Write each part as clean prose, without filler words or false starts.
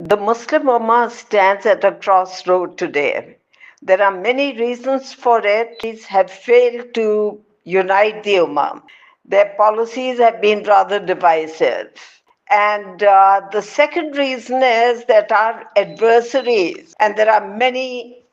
The Muslim Ummah stands at a crossroad today. There are many reasons for it. These have failed to unite the Ummah. Their policies have been rather divisive. And the second reason is that our adversaries, and there are many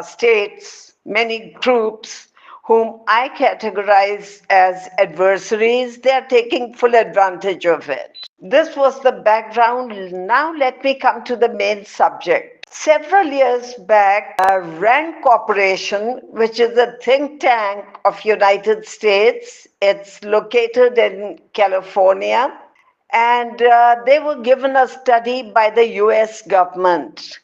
states, many groups whom I categorize as adversaries, they are taking full advantage of it. This was the background. Now let me come to the main subject. Several years back, RAND Corporation, which is a think tank of United States, it's located in California, and they were given a study by the US government.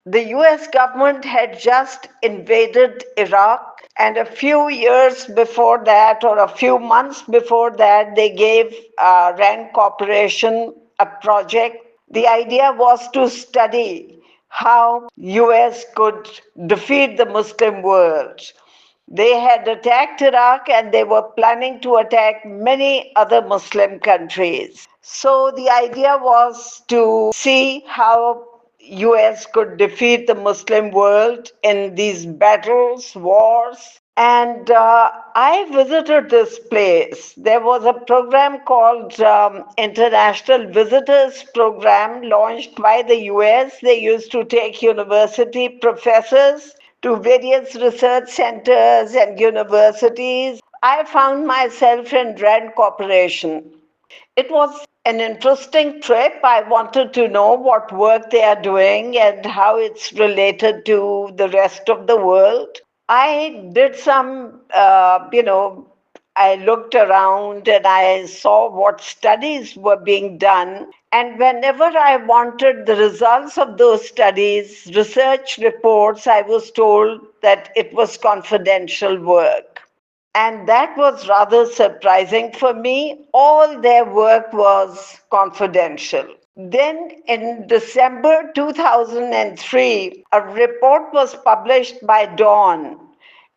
The US government had just invaded Iraq, and a few years before that, or a few months before that, they gave RAND Corporation a project. The idea was to study how US could defeat the Muslim world. They had attacked Iraq and they were planning to attack many other Muslim countries. So the idea was to see how US could defeat the Muslim world in these battles, wars. And I visited this place. There was a program called International Visitors Program launched by the US. They used to take university professors to various research centers and universities. I found myself in RAND Corporation. It was an interesting trip. I wanted to know what work they are doing and how it's related to the rest of the world. I did some, I looked around and I saw what studies were being done. And whenever I wanted the results of those studies, research reports, I was told that it was confidential work. And that was rather surprising for me. All their work was confidential. Then in December 2003, a report was published by Dawn.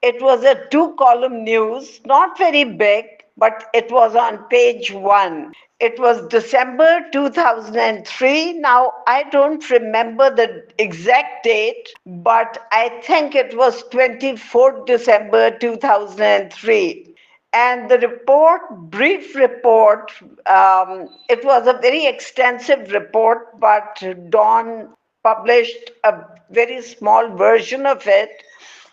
It was a two-column news, not very big, but it was on page one. It was December 2003. Now, I don't remember the exact date, but I think it was 24th December 2003. And the report, brief report, it was a very extensive report, but Dawn published a very small version of it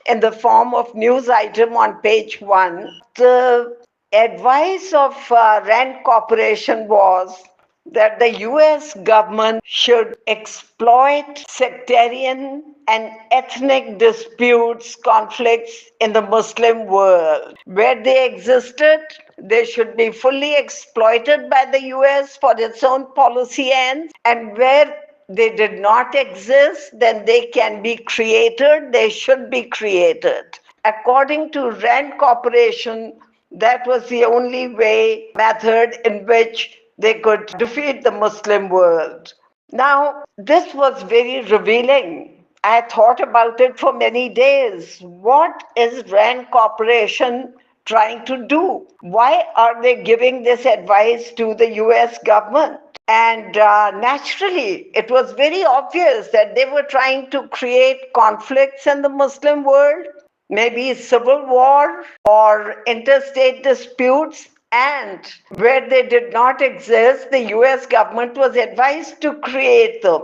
in the form of news item on page one. The advice of RAND Corporation was that the US government should exploit sectarian and ethnic disputes, conflicts in the Muslim world. Where they existed, they should be fully exploited by the US for its own policy ends, and where they did not exist, then they can be created, they should be created. According to RAND Corporation, that was the only method in which they could defeat the Muslim world. Now, this was very revealing. I thought about it for many days. What is RAND Corporation trying to do? Why are they giving this advice to the US government? And naturally, it was very obvious that they were trying to create conflicts in the Muslim world, maybe civil war or interstate disputes. And where they did not exist, the US government was advised to create them.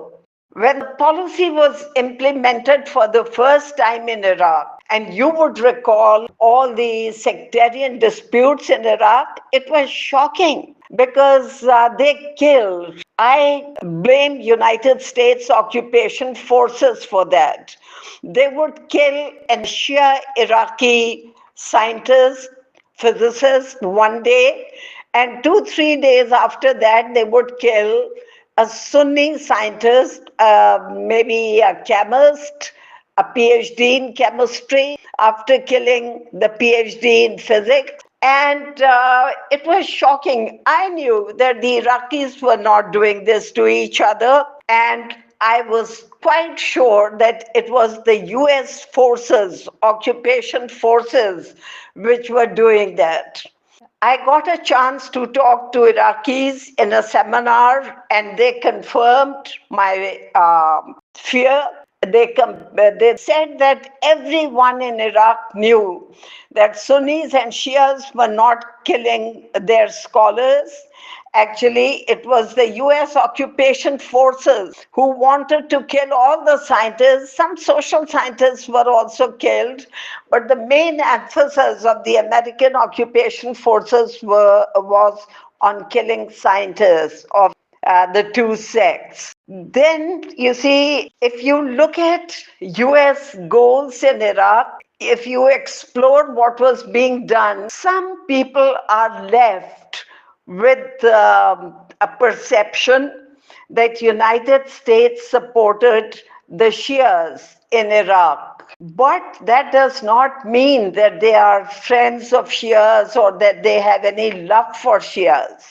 When the policy was implemented for the first time in Iraq, and you would recall all the sectarian disputes in Iraq, it was shocking because they killed. I blame United States occupation forces for that. They would kill a Shia Iraqi scientist, physicist one day, and 2-3 days after that, they would kill a Sunni scientist, maybe a chemist, a PhD in chemistry, after killing the PhD in physics. And it was shocking. I knew that the Iraqis were not doing this to each other, and I was quite sure that it was the US forces, occupation forces, which were doing that. I got a chance to talk to Iraqis in a seminar, and they confirmed my fear. They said that everyone in Iraq knew that Sunnis and Shias were not killing their scholars. Actually, it was the US occupation forces who wanted to kill all the scientists. Some social scientists were also killed, but the main emphasis of the American occupation forces was on killing scientists of the two sects. Then, you see, if you look at US goals in Iraq, if you explore what was being done, some people are left with a perception that United States supported the Shias in Iraq. But that does not mean that they are friends of Shias or that they have any love for Shias.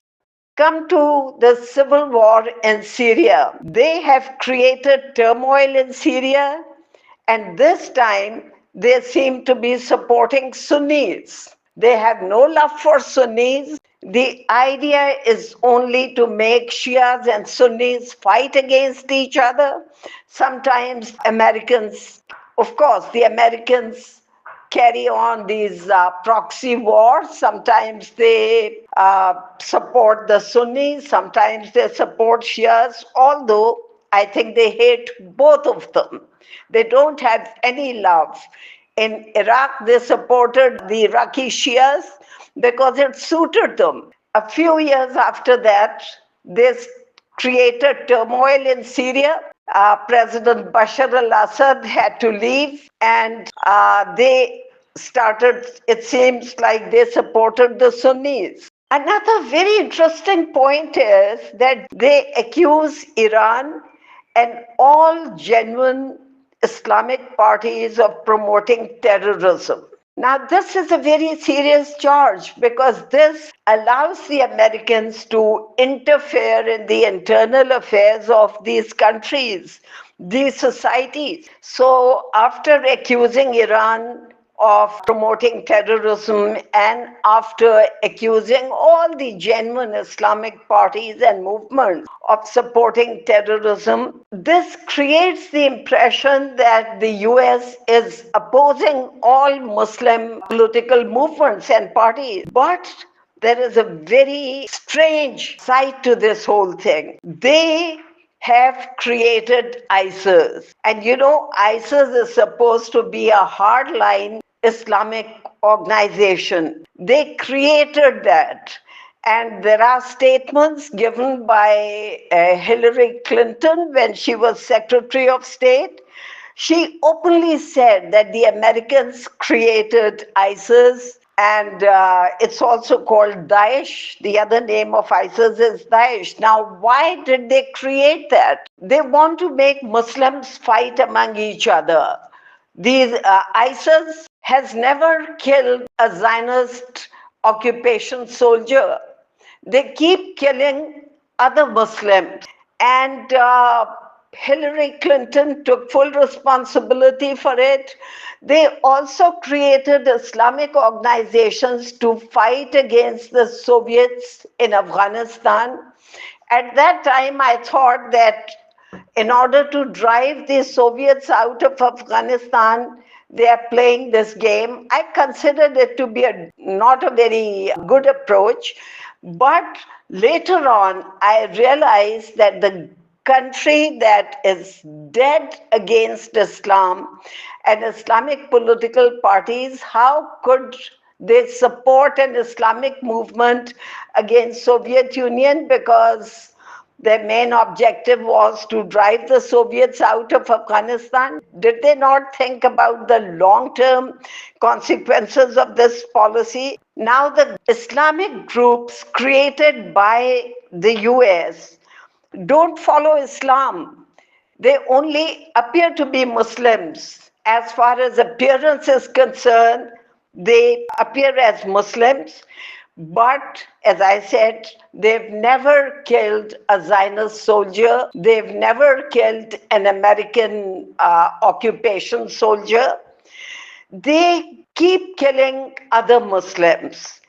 Come to the civil war in Syria. They have created turmoil in Syria, and this time they seem to be supporting Sunnis. They have no love for Sunnis. The idea is only to make Shias and Sunnis fight against each other. Sometimes Americans, of course, the Americans carry on these proxy wars. Sometimes they support the Sunnis, sometimes they support Shias, although I think they hate both of them. They don't have any love. In Iraq, they supported the Iraqi Shias because it suited them. A few years after that, they created turmoil in Syria. President Bashar al Assad had to leave, and they started, it seems like they supported the Sunnis. Another very interesting point is that they accuse Iran and all genuine Islamic parties of promoting terrorism. Now, this is a very serious charge because this allows the Americans to interfere in the internal affairs of these countries, these societies. So, after accusing Iran of promoting terrorism and after accusing all the genuine Islamic parties and movements of supporting terrorism, this creates the impression that the US is opposing all Muslim political movements and parties. But there is a very strange side to this whole thing. They have created ISIS. And you know, ISIS is supposed to be a hardline Islamic organization. They created that. And there are statements given by Hillary Clinton when she was Secretary of State. She openly said that the Americans created ISIS, and it's also called Daesh. The other name of ISIS is Daesh. Now, why did they create that? They want to make Muslims fight among each other. These ISIS has never killed a Zionist occupation soldier. They keep killing other Muslims. And Hillary Clinton took full responsibility for it. They also created Islamic organizations to fight against the Soviets in Afghanistan. At that time, I thought that in order to drive the Soviets out of Afghanistan, they are playing this game. I considered it to be not a very good approach. But later on, I realized that the country that is dead against Islam and Islamic political parties, how could they support an Islamic movement against Soviet Union? Because their main objective was to drive the Soviets out of Afghanistan. Did they not think about the long-term consequences of this policy? Now, the Islamic groups created by the US don't follow Islam. They only appear to be Muslims. As far as appearance is concerned, they appear as Muslims. But as I said, they've never killed a Zionist soldier. They've never killed an American occupation soldier. They keep killing other Muslims.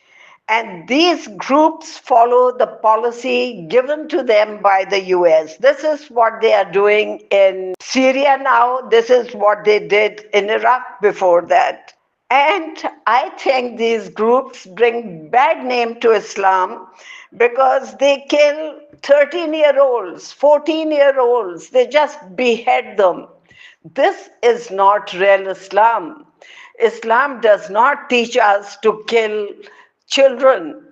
And these groups follow the policy given to them by the US. This is what they are doing in Syria now. This is what they did in Iraq before that. And I think these groups bring bad name to Islam because they kill 13-year-olds, 14-year-olds. They just behead them. This is not real Islam. Islam does not teach us to kill children.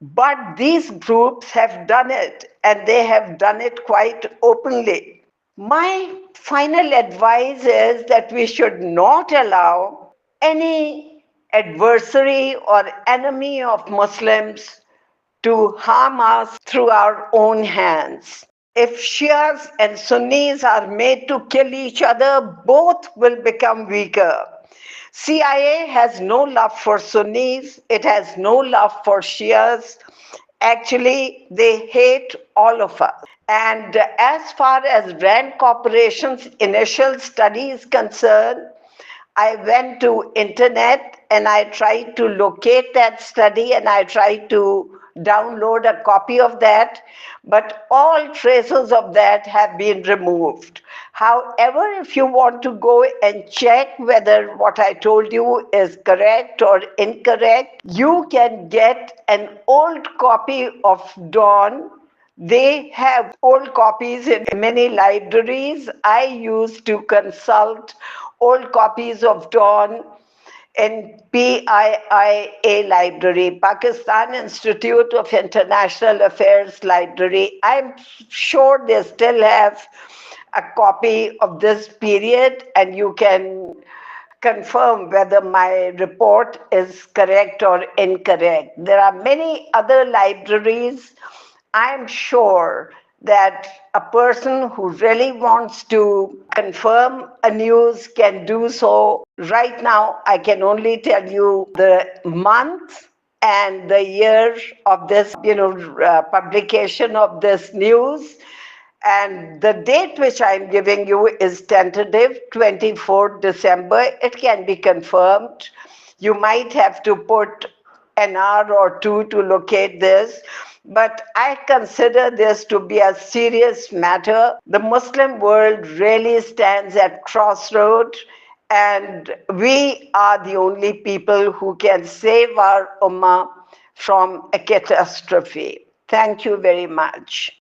But these groups have done it, and they have done it quite openly. My final advice is that we should not allow any adversary or enemy of Muslims to harm us through our own hands. If Shias and Sunnis are made to kill each other, both will become weaker. CIA has no love for Sunnis, it has no love for Shias. Actually, they hate all of us. And as far as Rand Corporation's initial study is concerned, I went to internet and I tried to locate that study and I tried to download a copy of that, but all traces of that have been removed. However, if you want to go and check whether what I told you is correct or incorrect, you can get an old copy of Dawn. They have old copies in many libraries. I used to consult old copies of Dawn in PIIA library, Pakistan Institute of International Affairs library. I'm sure they still have a copy of this period, and you can confirm whether my report is correct or incorrect. There are many other libraries. I'm sure that a person who really wants to confirm a news can do so. Right now, I can only tell you the month and the year of this, publication of this news. And the date which I'm giving you is tentative, 24th December. It can be confirmed. You might have to put an hour or two to locate this. But I consider this to be a serious matter. The Muslim world really stands at crossroads, and we are the only people who can save our Ummah from a catastrophe. Thank you very much.